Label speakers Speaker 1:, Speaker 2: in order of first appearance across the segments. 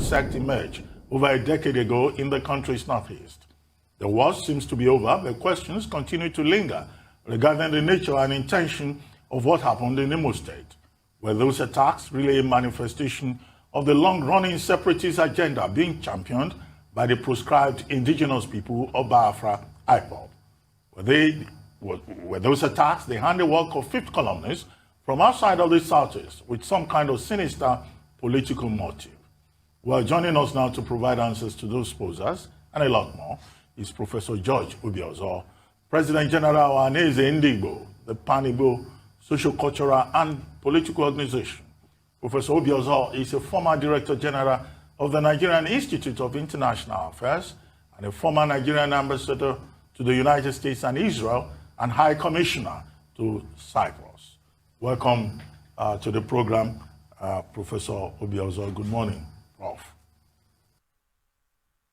Speaker 1: sect emerged over a decade ago in the country's northeast. The worst seems to be over, but questions continue to linger regarding the nature and intention of what happened in Imo State. Were those attacks really a manifestation of the long-running separatist agenda being championed by the proscribed indigenous people of Biafra, IPOB? Were those attacks the handiwork of fifth columnists from outside of the Southeast with some kind of sinister political motive? Well, joining us now to provide answers to those posers and a lot more is Professor George Obiozor, President General of Igbo, the Pan-Igbo social, cultural, and political organization. Professor Obiozor is a former Director General of the Nigerian Institute of International Affairs and a former Nigerian ambassador to the United States and Israel and High Commissioner to Cyprus. Welcome to the program, Professor Obiozor. Good morning, Prof.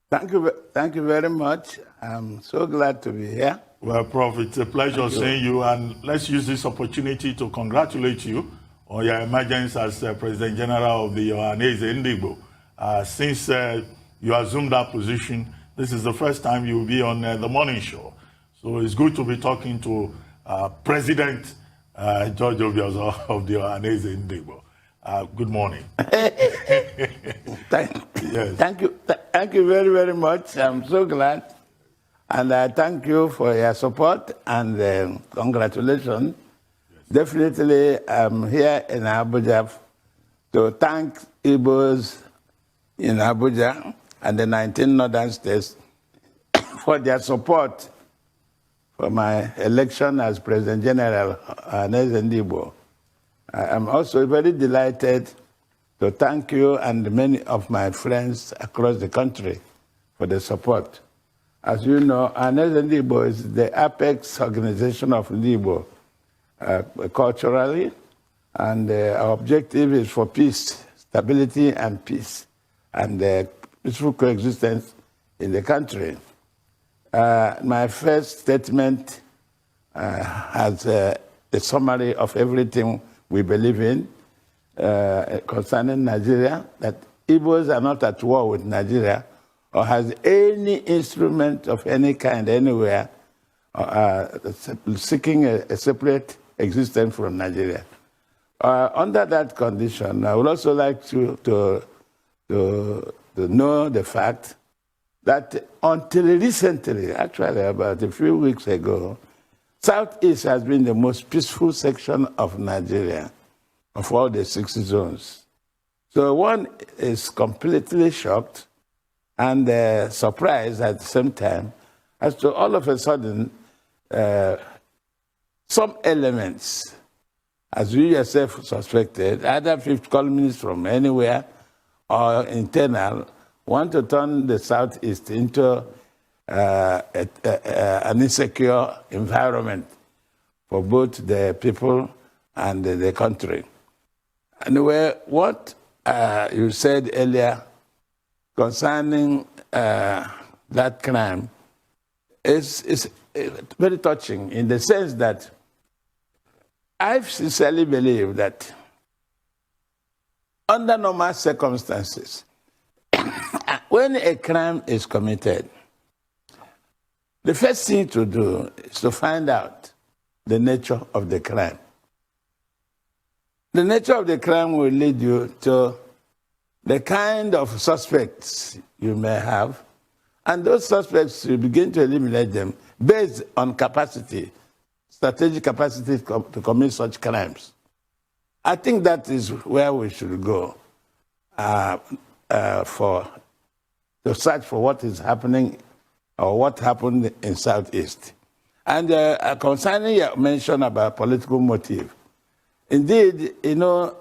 Speaker 2: Thank you very much. I'm so glad to be here.
Speaker 1: Well, Prof, it's a pleasure seeing you, and let's use this opportunity to congratulate you on your emergence as President General of the Ohaneze Ndigbo. Since you assumed that position, this is the first time you will be on the morning show. So it's good to be talking to President George Obiozor of the Ohaneze Ndigbo. Good morning.
Speaker 2: Thank you very, very much. I'm so glad. And I thank you for your support and congratulations. Yes. Definitely, I'm here in Abuja to thank Igbos in Abuja and the 19 northern states for their support for my election as President General of Igbo. I am also very delighted to thank you and many of my friends across the country for the support. As you know, Igbo is the apex organization of Igbo culturally, and our objective is for peace, stability, and peace, and peaceful coexistence in the country. My first statement has a summary of everything we believe in concerning Nigeria, that Igbos are not at war with Nigeria or has any instrument of any kind anywhere seeking a separate existence from Nigeria. Under that condition, I would also like to know the fact that until recently, actually about a few weeks ago, Southeast has been the most peaceful section of Nigeria, of all the 6 zones. So one is completely shocked and surprised at the same time as to all of a sudden some elements, as you yourself suspected, either fifth columnists from anywhere or internal, want to turn the Southeast into an insecure environment for both the people and the country. Anyway, what you said earlier concerning that crime is very touching in the sense that I sincerely believe that under normal circumstances, when a crime is committed, the first thing to do is to find out the nature of the crime. The nature of the crime will lead you to the kind of suspects you may have, and those suspects, you begin to eliminate them based on capacity, strategic capacity to commit such crimes. I think that is where we should go to search for what is happening or what happened in Southeast. And concerning your mention about political motive, indeed, you know,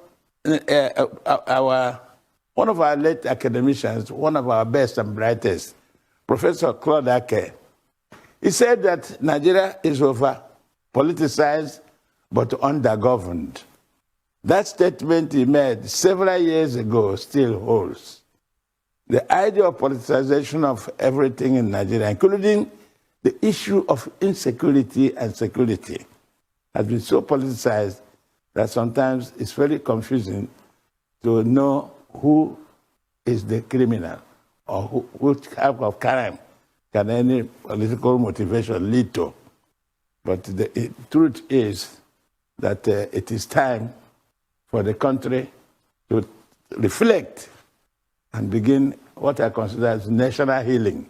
Speaker 2: one of our late academicians, one of our best and brightest, Professor Claude Ake, he said that Nigeria is over-politicized but under-governed. That statement he made several years ago still holds. The idea of politicization of everything in Nigeria, including the issue of insecurity and security, has been so politicized that sometimes it's very confusing to know who is the criminal, or which type of crime can any political motivation lead to. But the truth is that it is time for the country to reflect and begin what I consider as national healing.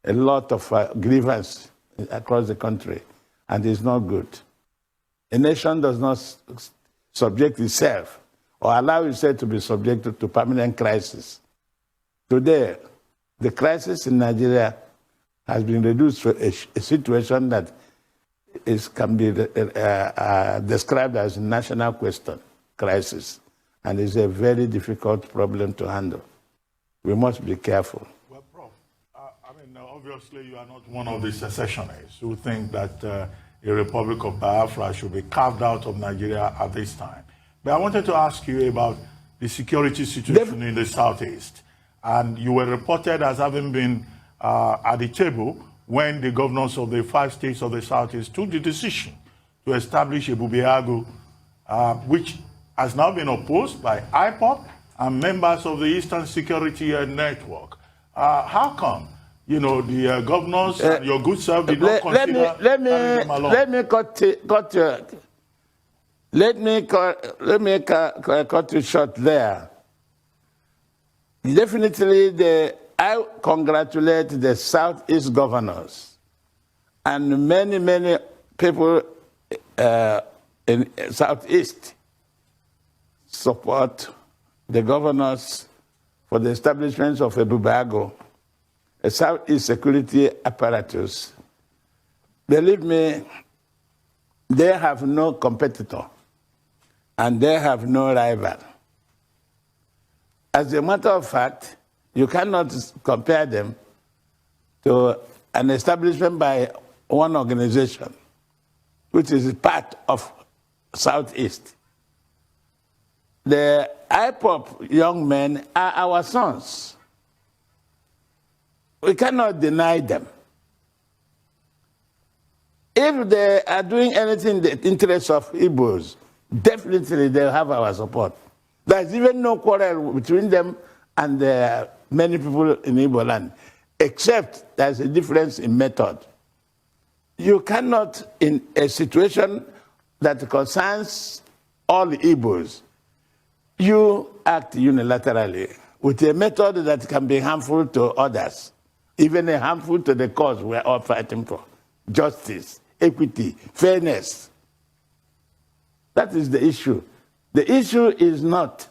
Speaker 2: A lot of grievance across the country, and it's not good. A nation does not subject itself or allow itself to be subjected to permanent crisis. Today, the crisis in Nigeria has been reduced to a situation that can be described as a national question crisis, and is a very difficult problem to handle. We must be careful.
Speaker 1: Well, Prof, obviously you are not one of the secessionists who think that a Republic of Biafra should be carved out of Nigeria at this time. But I wanted to ask you about the security situation in the Southeast. And you were reported as having been at the table when the governors of the 5 states of the Southeast took the decision to establish a Bubiago, which has now been opposed by IPOP and members of the Eastern Security Network. How come, the governors and your good self did not consider carrying them along?
Speaker 2: Let me cut you short there. Definitely, I congratulate the Southeast governors and many people in Southeast support the governors for the establishment of a Bubiago, a Southeast security apparatus. Believe me, they have no competitor and they have no rival. As a matter of fact, you cannot compare them to an establishment by one organization, which is part of Southeast. The IPOP young men are our sons. We cannot deny them. If they are doing anything in the interest of Igbos, definitely they'll have our support. There's even no quarrel between them and the many people in Igboland, except there's a difference in method. You cannot, in a situation that concerns all Igbos, you act unilaterally with a method that can be harmful to others, even harmful to the cause we're all fighting for. Justice, equity, fairness. That is the issue. The issue is not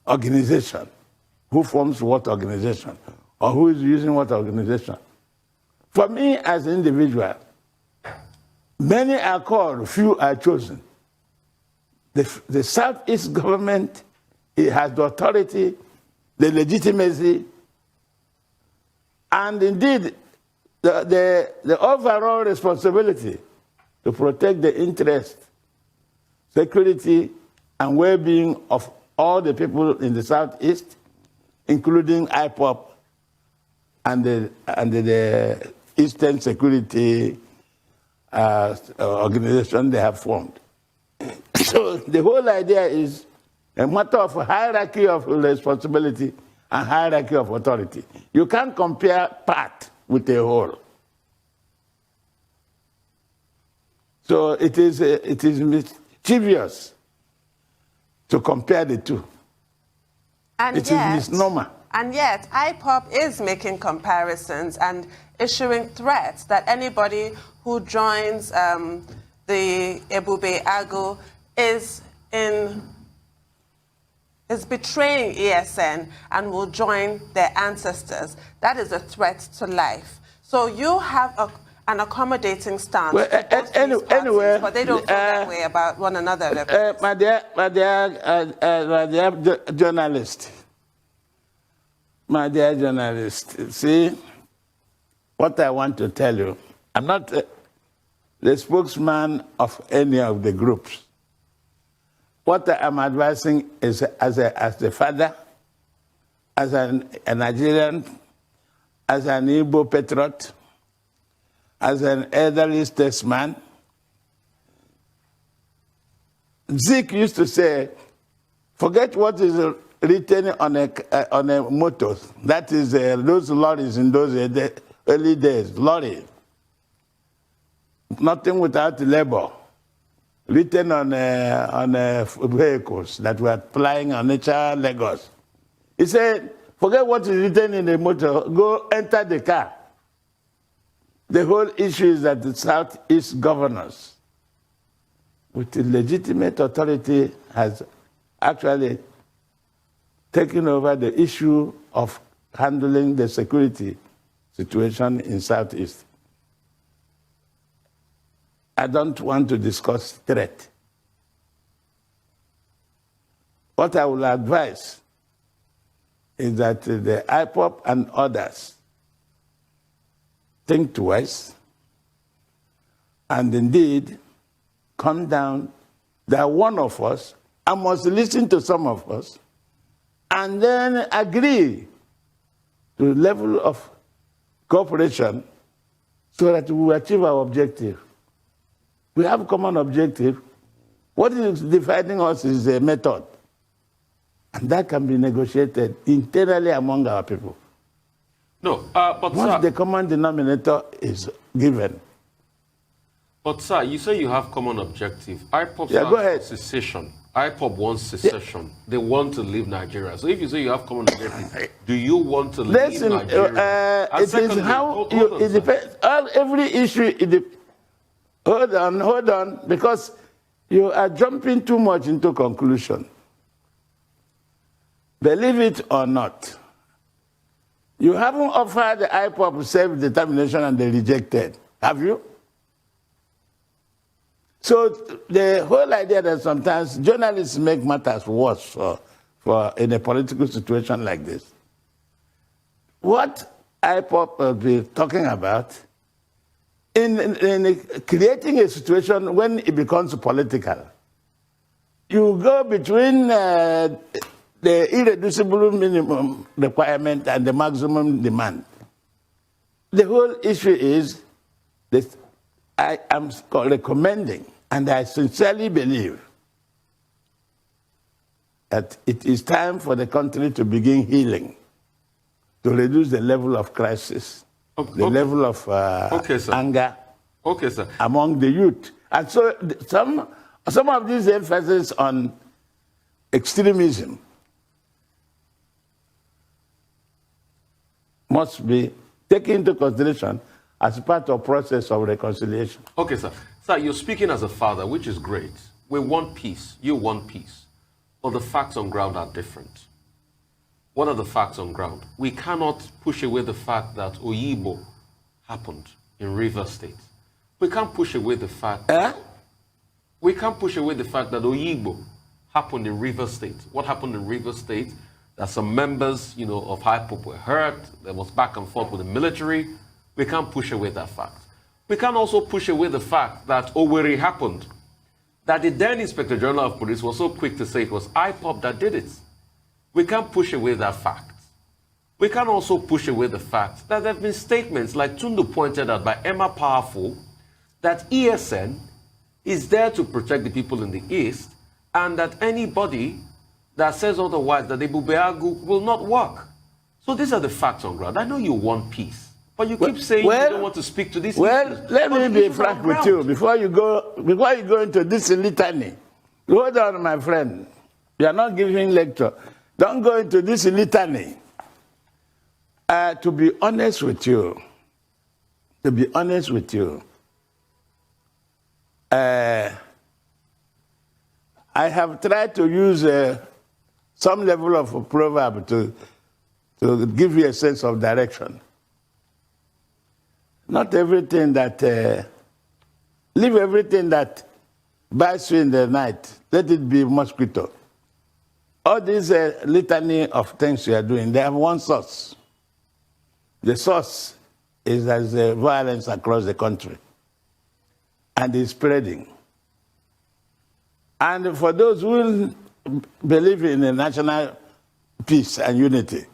Speaker 2: organization. Who forms what organization? Or who is using what organization? For me as an individual, many are called, few are chosen. The Southeast government, it has the authority, the legitimacy, and indeed the overall responsibility to protect the interest, security, and well-being of all the people in the Southeast, including IPOP and the Eastern Security organization they have formed. So the whole idea is a matter of hierarchy of responsibility and hierarchy of authority. You can't compare part with a whole. So it is mischievous to compare the two.
Speaker 3: And
Speaker 2: it is misnomer.
Speaker 3: And yet, IPOP is making comparisons and issuing threats that anybody who joins the Bubiago is betraying ESN and will join their ancestors. That is a threat to life. So you have an accommodating stance.
Speaker 2: Well, anyway,
Speaker 3: but they don't feel that way about one another.
Speaker 2: My dear journalist, see, what I want to tell you, I'm not the spokesman of any of the groups. What I'm advising is as a father, as a Nigerian, as an Igbo patriot, as an elderly statesman. Zeke used to say, forget what is written on a motor. That is those lorries in those early days, lorry. Nothing without labor. Written on vehicles that were plying on nature Lagos. He said, forget what is written in the motor, go enter the car. The whole issue is that the Southeast governors, with the legitimate authority, has actually taken over the issue of handling the security situation in Southeast. I don't want to discuss threat. What I will advise is that the IPOP and others think twice and indeed come down. They are one of us. I must listen to some of us and then agree to the level of cooperation so that we will achieve our objective. We have a common objective. What is dividing us is a method. And that can be negotiated internally among our people.
Speaker 4: No, but
Speaker 2: once the common denominator is given.
Speaker 4: But sir, you say you have common objective. IPOP
Speaker 2: go ahead.
Speaker 4: secession. IPOP wants secession. They want to leave Nigeria. So if you say you have common objective, do you want to leave Nigeria?
Speaker 2: It is how it depends. Every issue. Hold on, because you are jumping too much into conclusion. Believe it or not, you haven't offered the IPOP self-determination and they rejected, have you? So the whole idea that sometimes journalists make matters worse for in a political situation like this. What IPOP will be talking about in creating a situation when it becomes political, you go between the irreducible minimum requirement and the maximum demand. The whole issue is that I am recommending, and I sincerely believe, that it is time for the country to begin healing, to reduce the level of crisis, the level of anger among the youth. And so some of these emphasis on extremism must be taken into consideration as part of process of reconciliation.
Speaker 4: Okay, sir. Sir, you're speaking as a father, which is great. We want peace. You want peace. But the facts on ground are different. What are the facts on ground? We cannot push away the fact that Oyibo happened in Rivers State. We can't push away the fact we can't push away the fact that Oyibo happened in Rivers State. What happened in Rivers State? That some members, of IPOP were hurt. There was back and forth with the military. We can't push away that fact. We can also push away the fact that Owerri happened. That the then Inspector General of Police was so quick to say it was IPOP that did it. We can't push away that fact. We can also push away the fact that there have been statements, like Tundu pointed out by Emma Powerful, that ESN is there to protect the people in the East, and that anybody that says otherwise, that the Bubeagu will not work. So these are the facts on ground. I know you want peace, but you keep saying you don't want to speak to these issues.
Speaker 2: Let me be frank with you before you go into this litany. Hold on, my friend. You are not giving lecture. Don't go into this litany. To be honest with you, I have tried to use some level of a proverb to give you a sense of direction. Not everything that, leave everything that bites you in the night, let it be mosquito. All these litany of things you are doing, they have one source. The source is as violence across the country, and it's spreading. And for those who believe in a national peace and unity,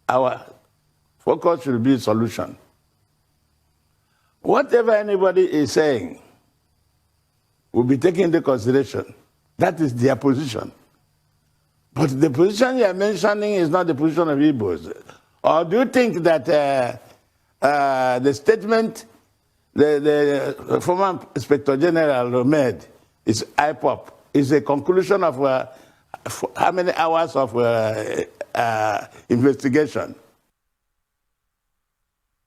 Speaker 2: our focus will be solution. Whatever anybody is saying will be taken into consideration. That is their position. But the position you are mentioning is not the position of Igbos. Or do you think that the statement the former Inspector General made is IPOP is a conclusion of how many hours of investigation?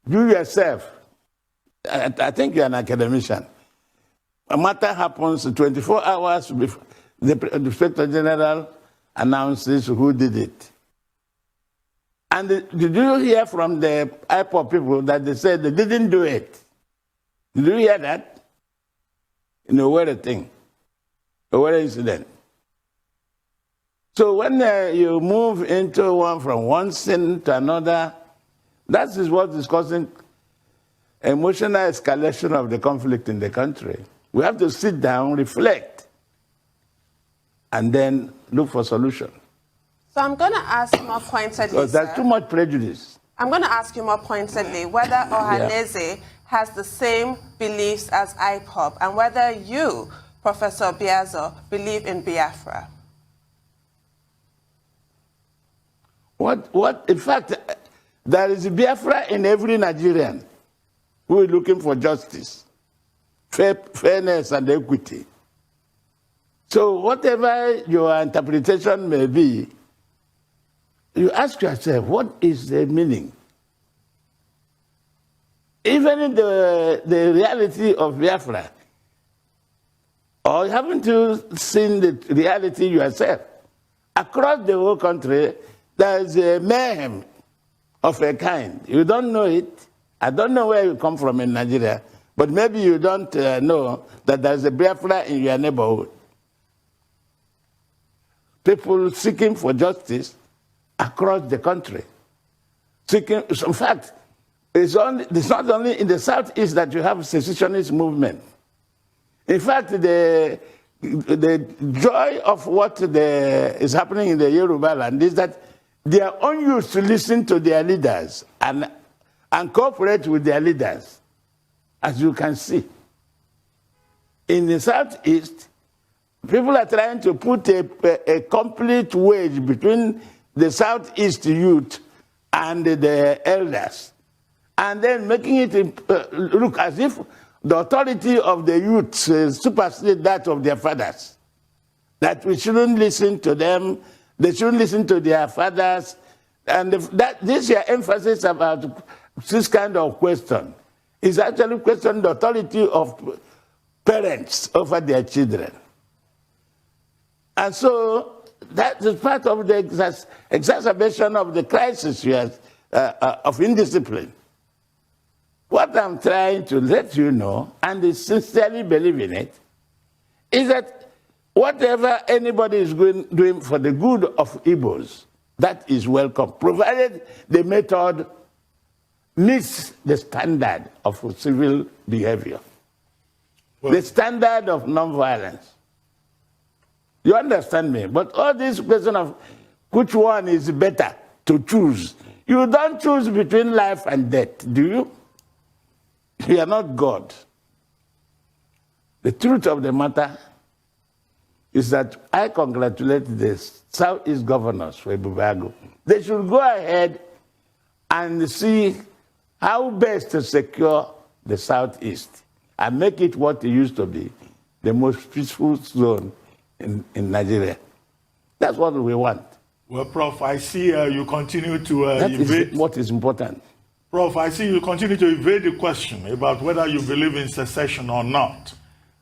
Speaker 2: You yourself, I think you're an academician. A matter happens 24 hours before the Inspector General announces who did it. And did you hear from the IPOP people that they said they didn't do it? Did you hear that? In a Owerri thing, Owerri incident. So when you move into from one sin to another, that is what is causing emotional escalation of the conflict in the country. We have to sit down, reflect, and then look for solution.
Speaker 3: So I'm going to ask more pointedly,
Speaker 2: Because there's too much prejudice.
Speaker 3: I'm going to ask you more pointedly whether Ohaneze has the same beliefs as IPOP and whether you, Professor Obiozor, believe in Biafra.
Speaker 2: In fact, there is Biafra in every Nigerian who is looking for justice, fairness, and equity. So whatever your interpretation may be, you ask yourself, what is the meaning? Even in the reality of Biafra, or haven't you seen the reality yourself? Across the whole country, there's a mayhem of a kind. You don't know it. I don't know where you come from in Nigeria, but maybe you don't know that there's a Biafra in your neighborhood. People seeking for justice across the country. In fact, it's not only in the southeast that you have secessionist movement. In fact, the joy of what is happening in the Yoruba land is that they are unused to listen to their leaders and cooperate with their leaders, as you can see. In the southeast, people are trying to put a complete wedge between the southeast youth and the elders, and then making it look as if the authority of the youth supersedes that of their fathers. That we shouldn't listen to them, they shouldn't listen to their fathers. And this year emphasis about this kind of question is actually questioning the authority of parents over their children. And so that is part of the exacerbation of the crisis of indiscipline. What I'm trying to let you know, and sincerely believe in it, is that whatever anybody is doing for the good of Igbos, that is welcome, provided the method meets the standard of civil behavior, the standard of nonviolence. You understand me? But all this question of which one is better to choose, you don't choose between life and death, do you? You are not God. The truth of the matter is that I congratulate the Southeast governors for Ibubago. They should go ahead and see how best to secure the Southeast and make it what it used to be, the most peaceful zone in Nigeria. That's what we want.
Speaker 1: Well, Prof, I see you continue to
Speaker 2: evade. What is important.
Speaker 1: Prof, I see you continue to evade the question about whether you believe in secession or not,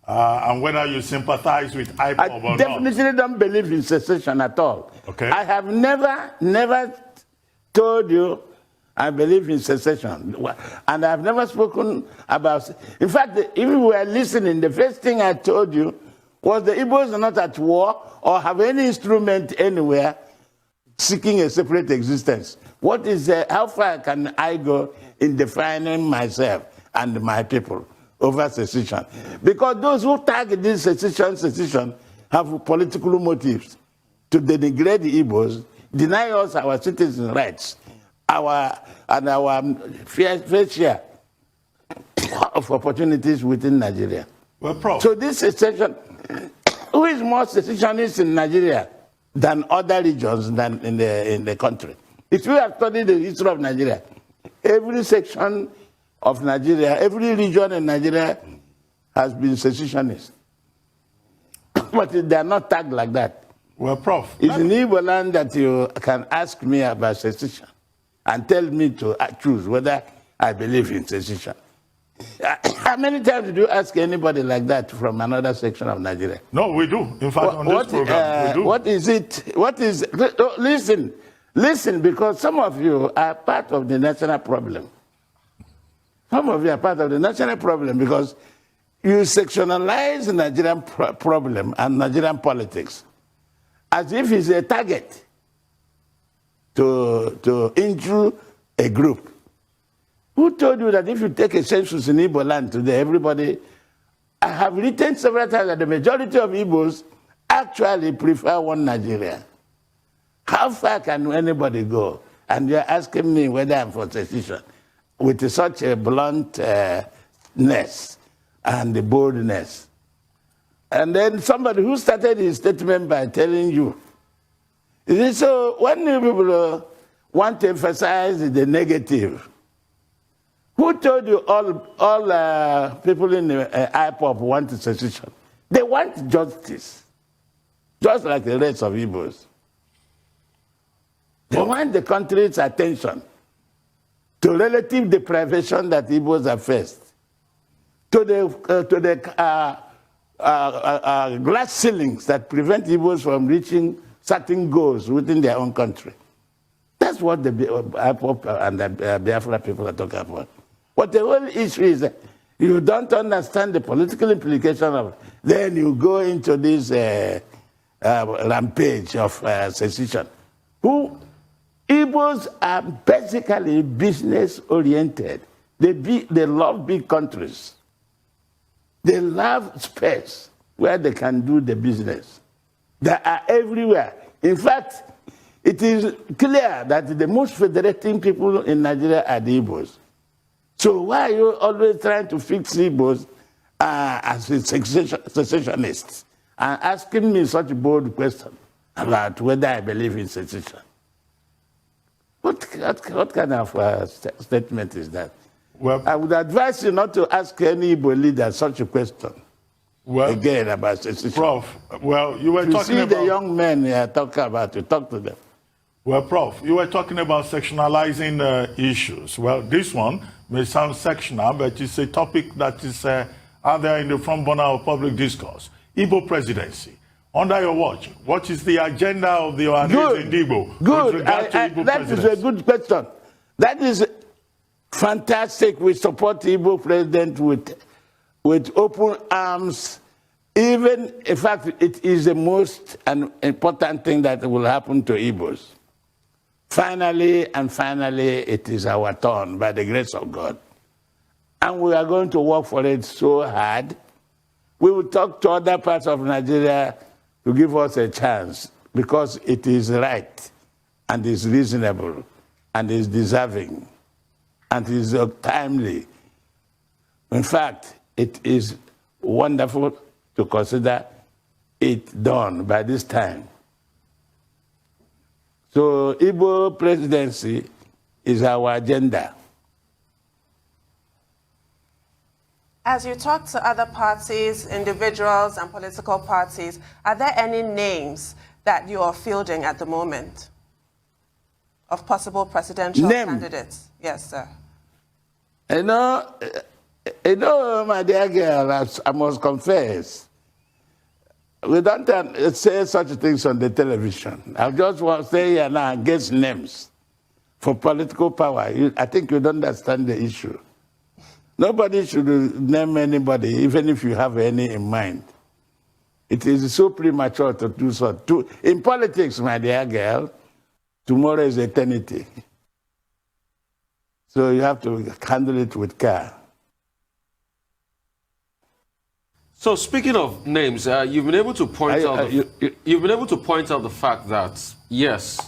Speaker 1: and whether you sympathize with IPOB or not.
Speaker 2: I definitely don't believe in secession at all.
Speaker 1: Okay.
Speaker 2: I have never told you I believe in secession. And I've never spoken about... In fact, if you were listening, the first thing I told you was the Igbos are not at war or have any instrument anywhere seeking a separate existence. What is how far can I go in defining myself and my people over secession? Because those who target this secession have political motives to denigrate the Igbos, deny us our citizen rights, our fair share of opportunities within Nigeria.
Speaker 1: Well, Prof.
Speaker 2: So this secession, who is more secessionist in Nigeria? than other regions than in the country. If you have studied the history of Nigeria, every section of Nigeria, every region in Nigeria has been secessionist. But they are not tagged like that.
Speaker 1: Well, Prof.
Speaker 2: It's in Igboland that you can ask me about secession and tell me to choose whether I believe in secession. How many times did you ask anybody like that from another section of Nigeria?
Speaker 1: No, we do. In fact, on this program, we do.
Speaker 2: What is it? Listen, because some of you are part of the national problem. Some of you are part of the national problem because you sectionalize the Nigerian problem and Nigerian politics as if it's a target to injure a group. Who told you that if you take a census in Igboland today, everybody, I have written several times that the majority of Igbos actually prefer one Nigeria. How far can anybody go? And you're asking me whether I'm for secession with such a bluntness and the boldness. And then somebody who started his statement by telling you, so when you people want to emphasize the negative, who told you all people in the IPOP want secession? They want justice, just like the rest of Igbos. They want the country's attention to relative deprivation that Igbos have faced, to the glass ceilings that prevent Igbos from reaching certain goals within their own country. That's what the IPOP and the Biafra people are talking about. But the whole issue is that you don't understand the political implication of it. Then you go into this rampage of secession. Igbos are basically business-oriented. They love big countries. They love space where they can do the business. They are everywhere. In fact, it is clear that the most federating people in Nigeria are the Igbos. So why are you always trying to fix Igbos as secessionists and asking me such a bold question about whether I believe in secession? What kind of statement is that?
Speaker 1: Well,
Speaker 2: I would advise you not to ask any Igbo leader such a question again about secession.
Speaker 1: Prof, well, you were talking about...
Speaker 2: the young men here talking about, you talk to them.
Speaker 1: Well, Prof, you were talking about sectionalizing issues. Well, this one may sound sectional, but it's a topic that is out there in the front burner of public discourse. Igbo presidency. Under your watch, what is the agenda of the Ohanese in Igbo?
Speaker 2: Good. That is a good question. That is fantastic. We support the Igbo president with open arms. Even, in fact, it is the most important thing that will happen to Igbos. Finally, it is our turn by the grace of God. And we are going to work for it so hard. We will talk to other parts of Nigeria to give us a chance because it is right and is reasonable and is deserving and is timely. In fact, it is wonderful to consider it done by this time. So Igbo presidency is our agenda.
Speaker 3: As you talk to other parties, individuals and political parties, are there any names that you are fielding at the moment of possible presidential candidates? Yes, sir.
Speaker 2: You know, my dear girl, I must confess, we don't say such things on the television. I just want to say here now and guess names for political power. I think you don't understand the issue. Nobody should name anybody, even if you have any in mind. It is so premature to do so. In politics, my dear girl, tomorrow is eternity. So you have to handle it with care.
Speaker 4: So speaking of names, you've been able to point out the fact that yes,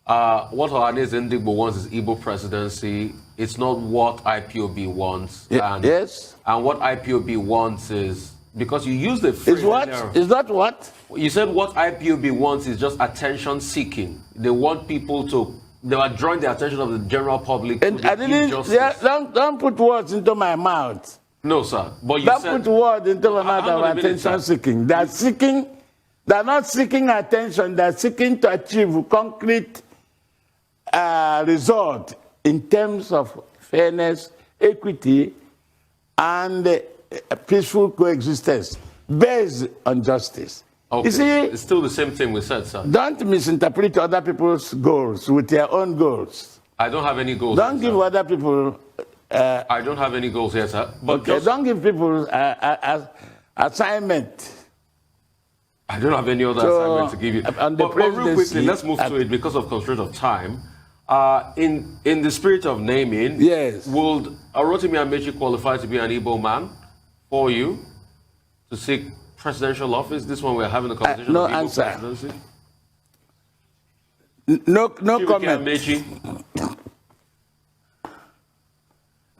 Speaker 4: what Ohanese Ndigbo wants is Igbo presidency. It's not what IPOB wants.
Speaker 2: Yes.
Speaker 4: And what IPOB wants is because you used the phrase.
Speaker 2: Is what?
Speaker 4: earlier.
Speaker 2: Is that what?
Speaker 4: You said what IPOB wants is just attention seeking. They want people to. They are drawing the attention of the general public.
Speaker 2: And
Speaker 4: to
Speaker 2: I
Speaker 4: the
Speaker 2: didn't.
Speaker 4: injustice.
Speaker 2: Yeah, don't put words into my mouth.
Speaker 4: No, sir. But you
Speaker 2: Don't
Speaker 4: said.
Speaker 2: put words into my mouth
Speaker 4: Hang on a
Speaker 2: of
Speaker 4: minute,
Speaker 2: attention
Speaker 4: sir.
Speaker 2: seeking. They are seeking. They are not seeking attention. They are seeking to achieve concrete result in terms of fairness, equity, and peaceful coexistence based on justice.
Speaker 4: Okay.
Speaker 2: You see,
Speaker 4: It's still the same thing we said, sir.
Speaker 2: don't misinterpret other people's goals with your own goals.
Speaker 4: I don't have any goals.
Speaker 2: Don't
Speaker 4: here,
Speaker 2: give
Speaker 4: sir.
Speaker 2: other people.
Speaker 4: I don't have any goals here, sir. But
Speaker 2: Okay,
Speaker 4: just,
Speaker 2: don't give people assignment.
Speaker 4: I don't have any other
Speaker 2: So,
Speaker 4: assignment to give you.
Speaker 2: on the
Speaker 4: But real quickly,
Speaker 2: presidency,
Speaker 4: let's move to it because of constraint of time. In the spirit of naming,
Speaker 2: Yes.
Speaker 4: would Rotimi Amechi qualify to be an Igbo man for you to seek presidential office? This one we're having a conversation
Speaker 2: no
Speaker 4: of Igbo
Speaker 2: answer.
Speaker 4: presidency.
Speaker 2: No
Speaker 4: Chibuike
Speaker 2: comment.
Speaker 4: Amechi,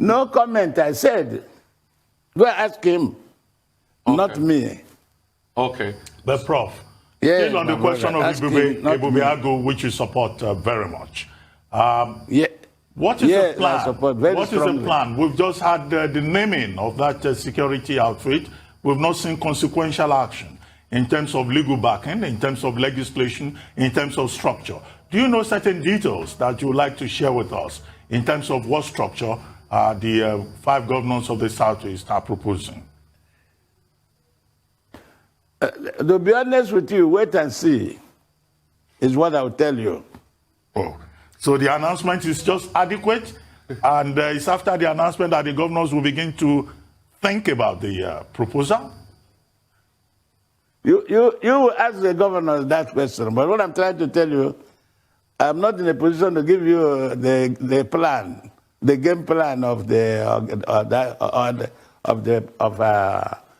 Speaker 2: No comment, I said. Go ask him, not me.
Speaker 4: okay.
Speaker 1: But Prof,
Speaker 2: Yeah,
Speaker 1: still on the
Speaker 2: my
Speaker 1: question
Speaker 2: brother,
Speaker 1: of
Speaker 2: ask him, not me.
Speaker 1: Ibubiago, which you support very much.
Speaker 2: Yeah.
Speaker 1: What is
Speaker 2: Yes,
Speaker 1: the plan?
Speaker 2: I support very
Speaker 1: What is the
Speaker 2: strongly.
Speaker 1: plan? We've just had the naming of that security outfit. We've not seen consequential action in terms of legal backing, in terms of legislation, in terms of structure. Do you know certain details that you would like to share with us in terms of what structure the 5 governors of the Southeast are proposing?
Speaker 2: To be honest with you, wait and see, is what I'll tell you.
Speaker 1: Oh, so the announcement is just adequate, and it's after the announcement that the governors will begin to think about the proposal?
Speaker 2: You will ask the governors that question, but what I'm trying to tell you, I'm not in a position to give you the plan, the game plan of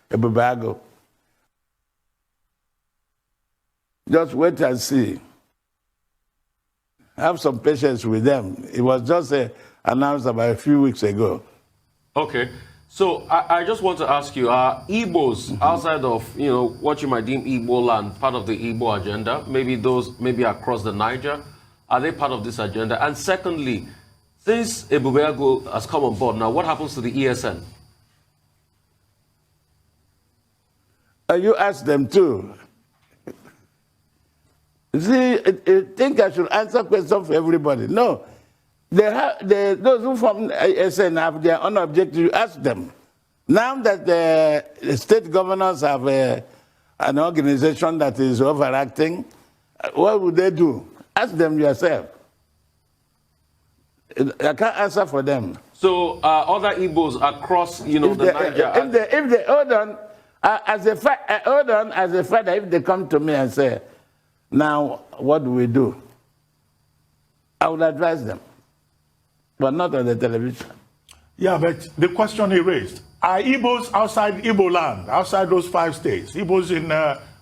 Speaker 2: Ibubiago. Just wait and see. Have some patience with them. It was just announced about a few weeks ago.
Speaker 4: Okay. So I just want to ask you, are Igbos outside of, what you might deem Igboland, part of the Igbo agenda, maybe those maybe across the Niger, are they part of this agenda? And secondly, since Ibubiago has come on board, now what happens to the ESN?
Speaker 2: You ask them too. See, I think I should answer questions for everybody. No. Those who from SN have their own objective, you ask them. Now that the state governors have an organization that is overacting, what would they do? Ask them yourself. I can't answer for them.
Speaker 4: So other Igbos across, the Niger...
Speaker 2: If they hold on, as a father, if they come to me and say, now, what do we do? I would advise them, but not on the television.
Speaker 1: Yeah, but the question he raised, are Igbos outside Igboland, outside those 5 states, Igbos in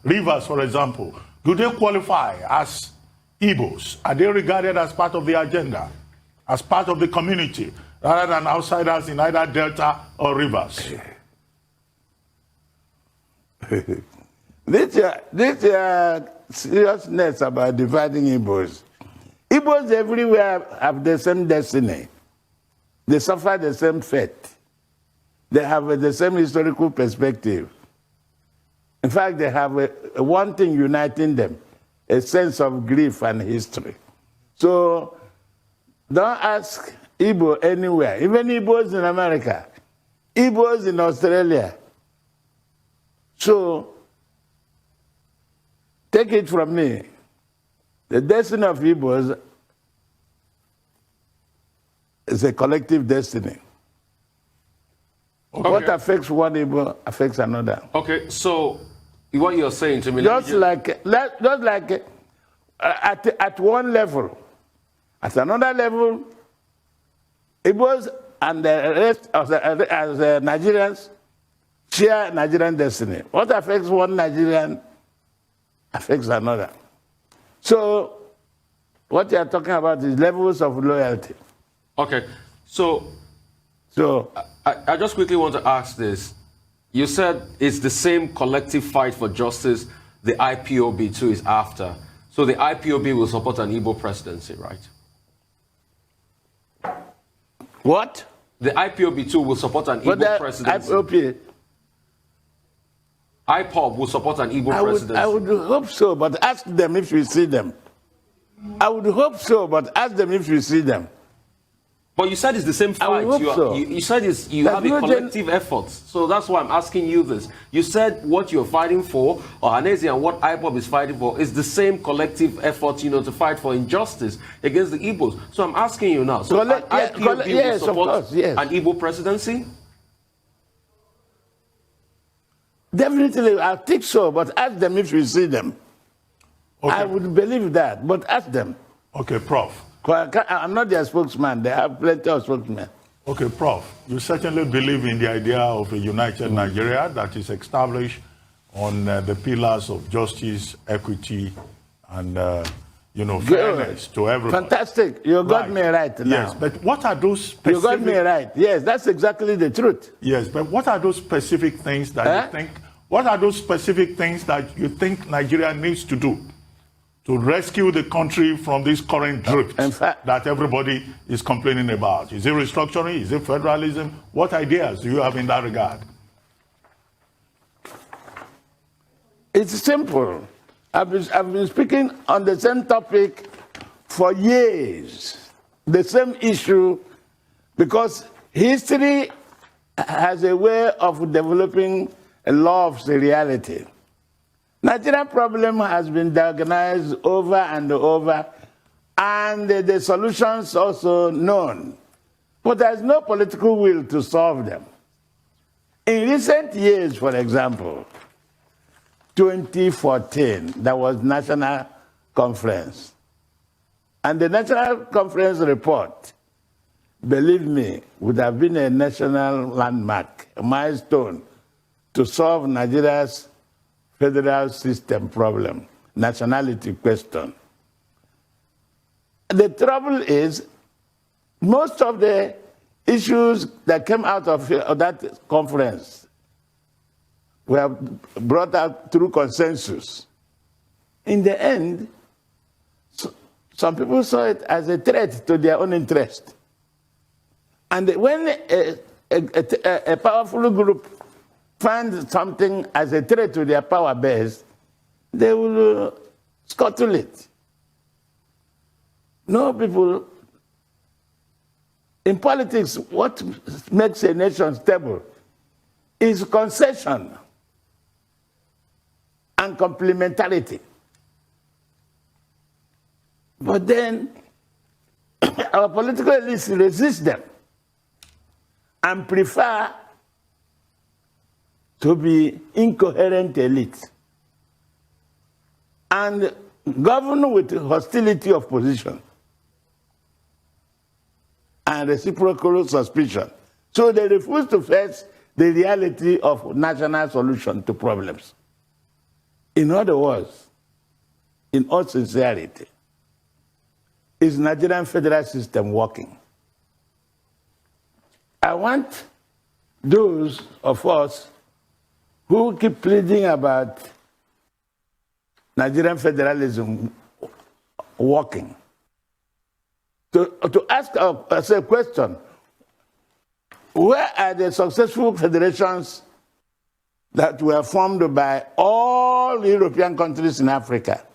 Speaker 1: Rivers, for example, do they qualify as Igbos? Are they regarded as part of the agenda, as part of the community, rather than outsiders in either Delta or Rivers?
Speaker 2: This seriousness about dividing Igbos. Igbos everywhere have the same destiny. They suffer the same fate. They have the same historical perspective. In fact, they have one thing uniting them, a sense of grief and history. So don't ask Igbo anywhere, even Igbos in America, Igbos in Australia. So take it from me, the destiny of Igbos is a collective destiny.
Speaker 4: Okay.
Speaker 2: What affects one Igbo affects another.
Speaker 4: Okay, so what you're saying to me...
Speaker 2: Just like at one level. At another level, Igbos and the rest of the Nigerians share Nigerian destiny. What affects one Nigerian affects another. So what you are talking about is levels of loyalty.
Speaker 4: Okay, so I just quickly want to ask this. You said it's the same collective fight for justice the IPOB too is after. So the IPOB will support an Igbo presidency, right?
Speaker 2: What?
Speaker 4: The IPOB too will support an Igbo presidency. IPOB will support an Igbo presidency.
Speaker 2: I would hope so, but ask them if we see them. I would hope so, but ask them if we see them.
Speaker 4: But you said it's the same fight. You said you have a collective effort. So that's why I'm asking you this. You said what you're fighting for, or Hanezi, and what IPOB is fighting for, is the same collective effort, to fight for injustice against the Igbos. So I'm asking you now. So IPOB will support an Igbo presidency?
Speaker 2: Definitely, I think so, but ask them if we see them.
Speaker 1: Okay.
Speaker 2: I would believe that, but ask them.
Speaker 1: Okay, Prof.
Speaker 2: I'm not their spokesman. They have plenty of spokesmen.
Speaker 1: Okay, Prof. You certainly believe in the idea of a united Nigeria that is established on the pillars of justice, equity, and fairness to everyone.
Speaker 2: Fantastic. You got me right now.
Speaker 1: Yes, but what are those specific...
Speaker 2: You got me right. Yes, that's exactly the truth.
Speaker 1: Yes, but what are those specific things that you think... What are those specific things that you think Nigeria needs to do to rescue the country from this current drift that everybody is complaining about? Is it restructuring? Is it federalism? What ideas do you have in that regard?
Speaker 2: It's simple. I've been speaking on the same topic for years, the same issue, because history has a way of developing a law of seriality. Nigerian problem has been diagnosed over and over, and the solutions also known. But there's no political will to solve them. In recent years, for example, 2014, there was national conference. And the national conference report, believe me, would have been a national landmark, a milestone to solve Nigeria's federal system problem, nationality question. The trouble is, most of the issues that came out of that conference were brought out through consensus. In the end, some people saw it as a threat to their own interest. And when a powerful group find something as a threat to their power base, they will scuttle it. No, people, in politics, what makes a nation stable is concession and complementarity. But then, our political elites resist them and prefer to be incoherent elites and govern with hostility of position and reciprocal suspicion. So they refuse to face the reality of national solution to problems. In other words, in all sincerity, is Nigerian federal system working? I want those of us who keep pleading about Nigerian federalism working to ask us a question. Where are the successful federations that were formed by all European countries in Africa?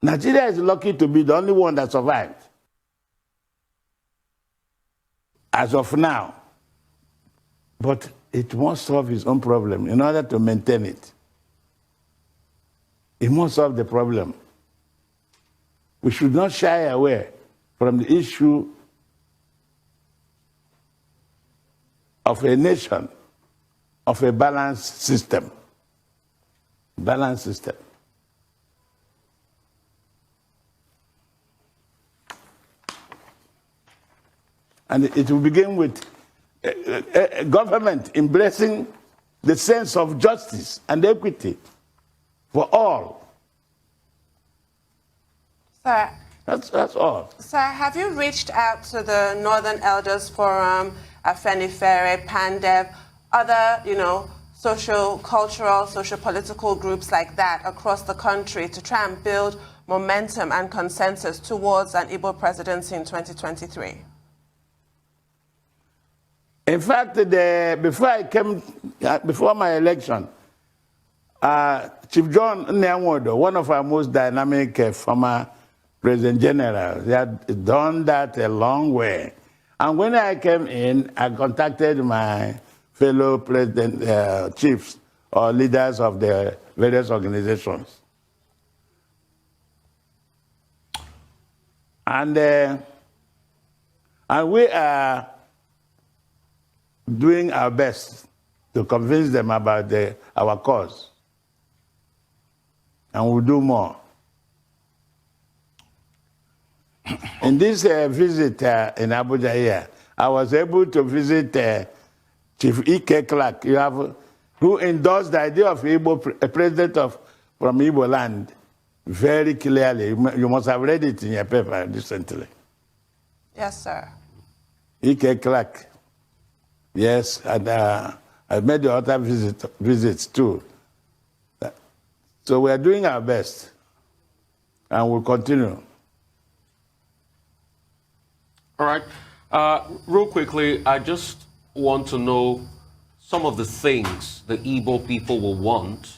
Speaker 2: Nigeria is lucky to be the only one that survived as of now. But it must solve its own problem in order to maintain it. It must solve the problem. We should not shy away from the issue of a nation, of a balanced system. Balanced system. And it will begin with a government embracing the sense of justice and equity for all.
Speaker 3: Sir,
Speaker 2: that's all.
Speaker 3: Sir, have you reached out to the Northern Elders Forum, Afenifere, Pandev, other, social, cultural, social political groups like that across the country to try and build momentum and consensus towards an Igbo presidency in 2023?
Speaker 2: In fact, before my election, Chief John Nyanwodo, one of our most dynamic former President General, they had done that a long way. And when I came in, I contacted my fellow president chiefs or leaders of the various organizations. And we are doing our best to convince them about our cause. And we'll do more. In this visit in Abuja here, I was able to visit Chief Ike Clark, who endorsed the idea of a president from Igboland very clearly. You must have read it in your paper recently.
Speaker 3: Yes, sir.
Speaker 2: Ike Clark. Yes, and I made the other visits too. So we are doing our best, and we'll continue.
Speaker 4: All right. Real quickly, I just want to know some of the things the Igbo people will want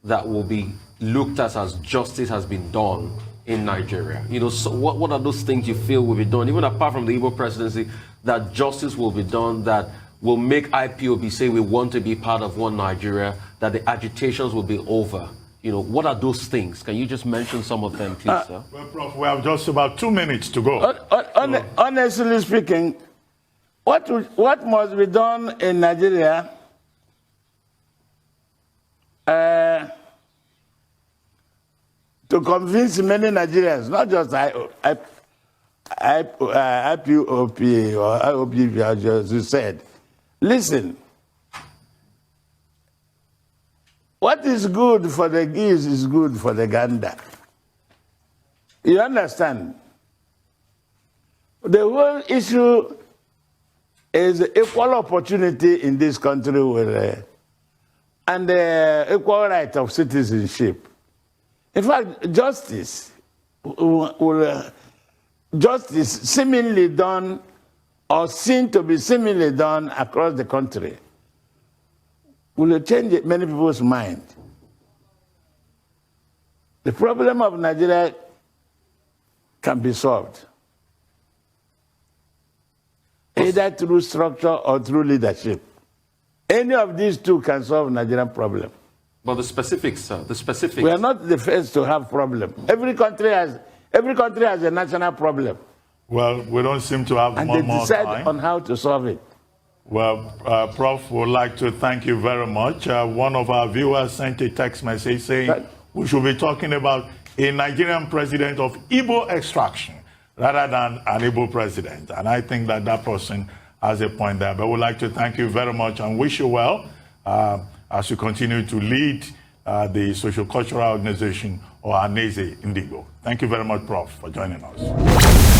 Speaker 4: that will be looked at as justice has been done in Nigeria. So what are those things you feel will be done, even apart from the Igbo presidency, that justice will be done, that will make IPOB say we want to be part of one Nigeria, that the agitations will be over? What are those things? Can you just mention some of them, please, sir?
Speaker 1: Well, Prof, we have just about 2 minutes to go.
Speaker 2: Honestly speaking, what must be done in Nigeria to convince many Nigerians, not just IPOP or IOP, as you said. Listen, what is good for the geese is good for the gander. You understand? The whole issue is equal opportunity in this country and the equal right of citizenship. In fact, justice seemingly done or seen to be seemingly done across the country will change many people's mind. The problem of Nigeria can be solved either through structure or through leadership. Any of these two can solve Nigerian problem.
Speaker 4: But the specifics, sir, the specifics.
Speaker 2: We are not the first to have problem. Every country has a national problem.
Speaker 1: Well, we don't seem to have
Speaker 2: and
Speaker 1: more
Speaker 2: they decide
Speaker 1: time
Speaker 2: on how to solve it.
Speaker 1: Well, Prof, would like to thank you very much. One of our viewers sent a text message saying we should be talking about a Nigerian president of Igbo extraction rather than an Igbo president. And I think that that person has a point there. But we'd like to thank you very much and wish you well as you continue to lead the social cultural organization or Aneze Indigo. Thank you very much, Prof, for joining us.